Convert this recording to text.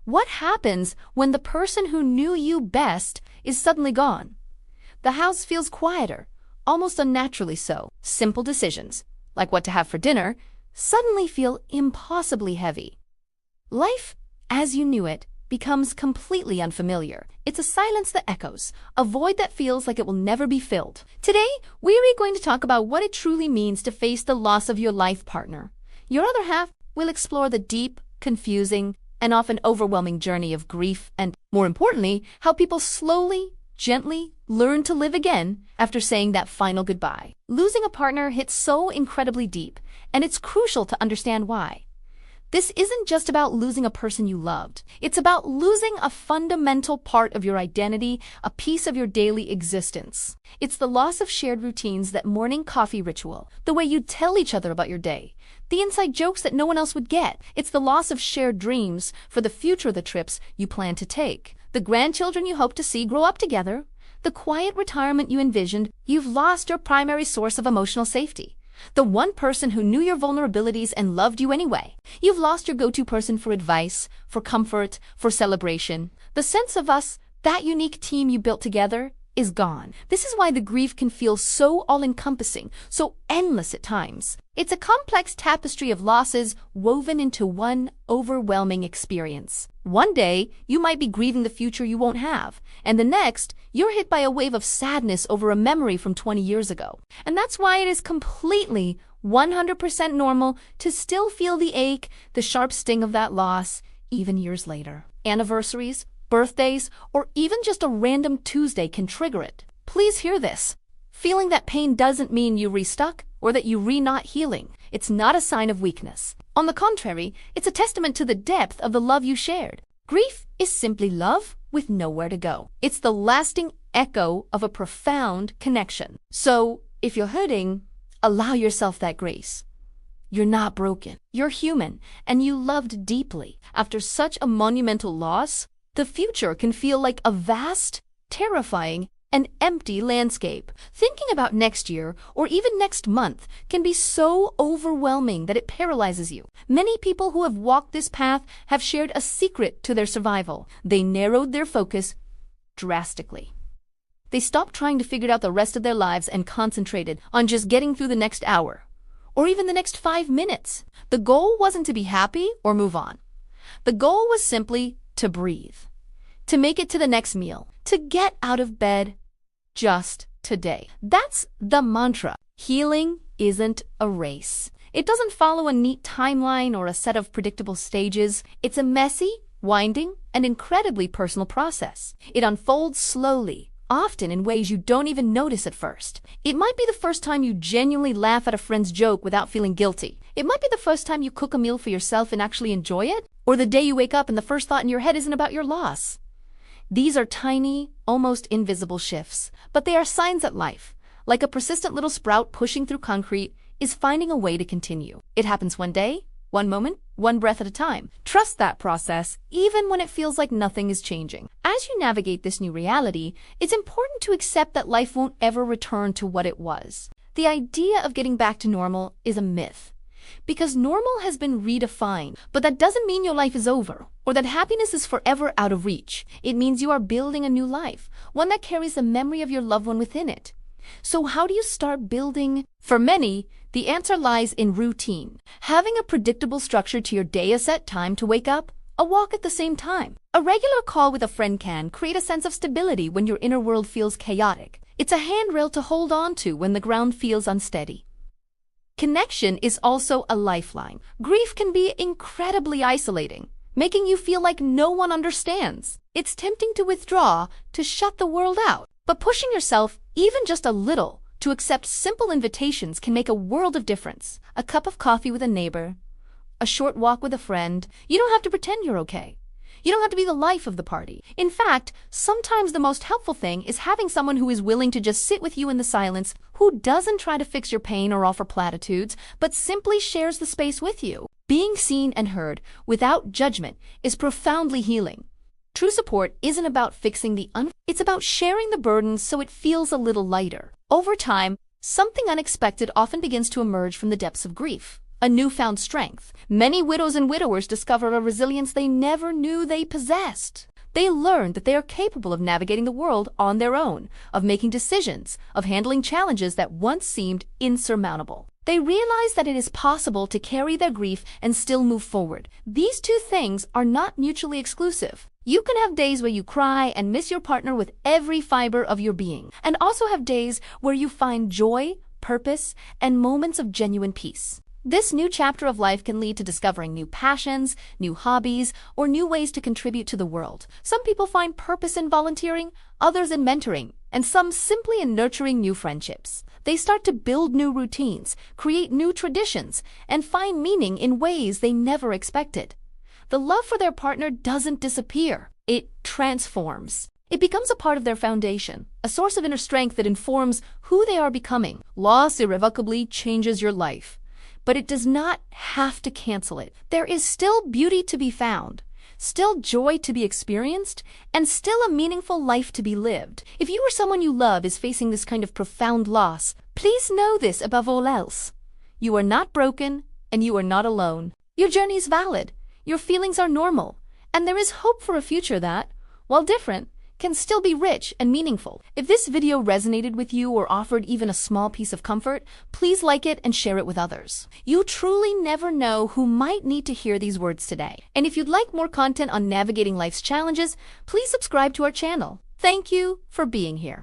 What happens when the person who knew you best is suddenly gone? The house feels quieter, almost unnaturally so. Simple decisions, like what to have for dinner, suddenly feel impossibly heavy. Life, as you knew it, becomes completely unfamiliar. It's a silence that echoes, a void that feels like it will never be filled. Today, we are going to talk about what it truly means to face the loss of your life partner. Your other half will explore the deep, confusing, and often overwhelming journey of grief and, more importantly, how people slowly, gently learn to live again after saying that final goodbye. Losing a partner hits so incredibly deep, and it's crucial to understand why. This isn't just about losing a person you loved. It's about losing a fundamental part of your identity, a piece of your daily existence. It's the loss of shared routines, that morning coffee ritual, the way you'd tell each other about your day, the inside jokes that no one else would get. It's the loss of shared dreams for the future of the trips you plan to take, the grandchildren you hope to see grow up together, the quiet retirement you envisioned. You've lost your primary source of emotional safety. The one person who knew your vulnerabilities and loved you anyway. You've lost your go-to person for advice, for comfort, for celebration. The sense of us, that unique team you built together, is gone. This is why the grief can feel so all-encompassing, so endless at times. It's a complex tapestry of losses woven into one overwhelming experience. One day, you might be grieving the future you won't have, and the next, you're hit by a wave of sadness over a memory from 20 years ago. And that's why it is completely 100% normal to still feel the ache, the sharp sting of that loss, even years later. Anniversaries, birthdays, or even just a random Tuesday can trigger it. Please hear this. Feeling that pain doesn't mean you restuck or that you not healing. It's not a sign of weakness. On the contrary, it's a testament to the depth of the love you shared. Grief is simply love with nowhere to go. It's the lasting echo of a profound connection. So, if you're hurting, allow yourself that grace. You're not broken. You're human, and you loved deeply. After such a monumental loss, the future can feel like a vast, terrifying, and empty landscape. Thinking about next year, or even next month, can be so overwhelming that it paralyzes you. Many people who have walked this path have shared a secret to their survival. They narrowed their focus drastically. They stopped trying to figure out the rest of their lives and concentrated on just getting through the next hour, or even the next 5 minutes. The goal wasn't to be happy or move on. The goal was simply to breathe, to make it to the next meal, to get out of bed just today. That's the mantra. Healing isn't a race. It doesn't follow a neat timeline or a set of predictable stages. It's a messy, winding, and incredibly personal process. It unfolds slowly, often in ways you don't even notice at first. It might be the first time you genuinely laugh at a friend's joke without feeling guilty. It might be the first time you cook a meal for yourself and actually enjoy it, or the day you wake up and the first thought in your head isn't about your loss. These are tiny, almost invisible shifts, but they are signs that life, like a persistent little sprout pushing through concrete, is finding a way to continue. It happens one day, one moment, one breath at a time. Trust that process, even when it feels like nothing is changing. As you navigate this new reality, it's important to accept that life won't ever return to what it was. The idea of getting back to normal is a myth, because normal has been redefined. But that doesn't mean your life is over, or that happiness is forever out of reach. It means you are building a new life, one that carries the memory of your loved one within it. So how do you start building? For many, the answer lies in routine. Having a predictable structure to your day, a set time to wake up, a walk at the same time. A regular call with a friend can create a sense of stability when your inner world feels chaotic. It's a handrail to hold on to when the ground feels unsteady. Connection is also a lifeline. Grief can be incredibly isolating, making you feel like no one understands. It's tempting to withdraw, to shut the world out. But pushing yourself, even just a little, to accept simple invitations can make a world of difference. A cup of coffee with a neighbor, a short walk with a friend. You don't have to pretend you're okay. You don't have to be the life of the party. In fact, sometimes the most helpful thing is having someone who is willing to just sit with you in the silence, who doesn't try to fix your pain or offer platitudes, but simply shares the space with you. Being seen and heard without judgment is profoundly healing. True support isn't about fixing it's about sharing the burden so it feels a little lighter. Over time, something unexpected often begins to emerge from the depths of grief. a newfound strength. Many widows and widowers discover a resilience they never knew they possessed. They learn that they are capable of navigating the world on their own, of making decisions, of handling challenges that once seemed insurmountable. They realize that it is possible to carry their grief and still move forward. These two things are not mutually exclusive. You can have days where you cry and miss your partner with every fiber of your being, and also have days where you find joy, purpose, and moments of genuine peace. This new chapter of life can lead to discovering new passions, new hobbies, or new ways to contribute to the world. Some people find purpose in volunteering, others in mentoring, and some simply in nurturing new friendships. They start to build new routines, create new traditions, and find meaning in ways they never expected. The love for their partner doesn't disappear. It transforms. It becomes a part of their foundation, a source of inner strength that informs who they are becoming. Loss irrevocably changes your life, but it does not have to cancel it. There is still beauty to be found, still joy to be experienced, and still a meaningful life to be lived. If you or someone you love is facing this kind of profound loss, please know this above all else. You are not broken, and you are not alone. Your journey is valid, your feelings are normal, and there is hope for a future that, while different, can still be rich and meaningful. If this video resonated with you or offered even a small piece of comfort, please like it and share it with others. You truly never know who might need to hear these words today. And if you'd like more content on navigating life's challenges, please subscribe to our channel. Thank you for being here.